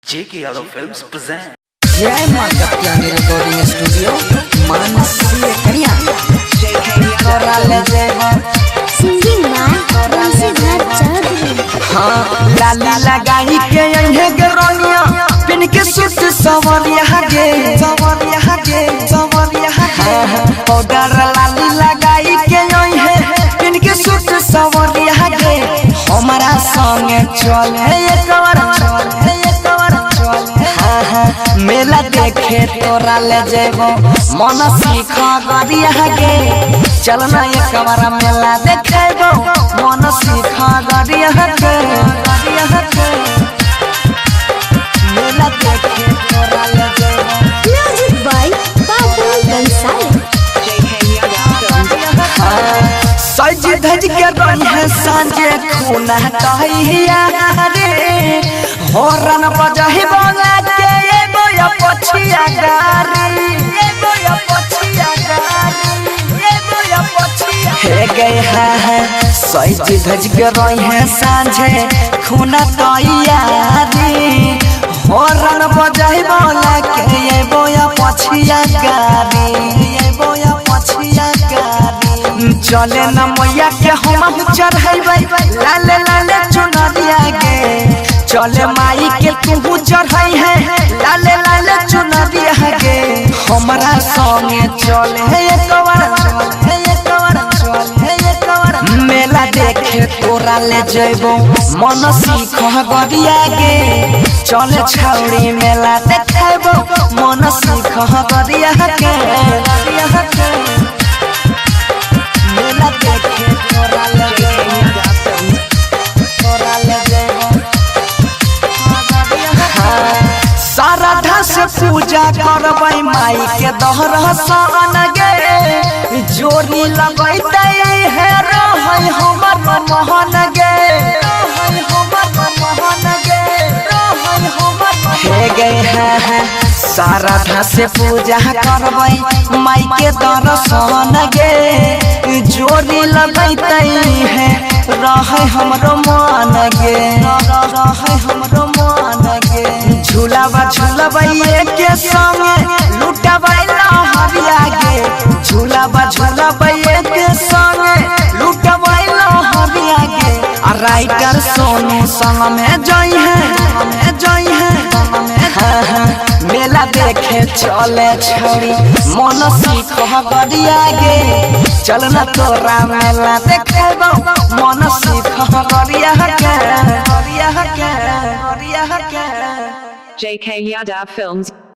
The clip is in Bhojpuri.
JK Yadav Films present. जय मां कत्यानी रिकॉर्डिंग स्टूडियो मानसी कन्या तोरा ले जेबो सिंगिंग मां बंसीधर चौधरी। हां लाली लगाई के अंधे के रोनिया पिन के सूट सवरिया गे पाउडर लाली लगाई के अंधे पिन के सूट सवरिया गे हमारा संग चले एक बार मेला देखे तोरा ले जेबो मन सीख गरिया गे चलना एक बार मेला देखेबो मन सीख गरिया गे मेला देखे तोरा ले जेबो म्यूजिक बाय बाबू बंसाई। सज धज के रहे सांझे खूना कहिया रे होरन बजहि बोला के पछिया गारी हे गए है सज धज के रहे सांझे खूना तैयारी होरन बजहि बोला के ये बोया पछिया गारी चले न मैया के हम चढ़ाई लाले लाले चुनरिया गे चले माई के तू चढ़ाई है लाले लाले चुनरिया गे हमारा संगे चले एक बार मेला देखे तोरा ले जेबो मन सीख गरिया गे चले छौड़ी मेला देखेबो मन सीख गरिया गे मेला देखे तोरा ले जेबो सारा से पूजा करबै माई के दहर सन गे जोड़ी लगैते है रहै हमर मोहन गे हे गए है सारा से पूजा करबै माई के दर्शन गे जोड़ी लगैते है रहै हमरो मन गे झूलावा झूलबै के संगे लुटबै लहरिया गे झूलावा झूलबै के संगे लुटबै लहरिया गे आ राइटर सोनू संग में जई है मेला देखे चले छोड़ी मन सीख गरिया गे चलना तोरा मेला देखेबो मन सीख गरिया गे JK Yadav Films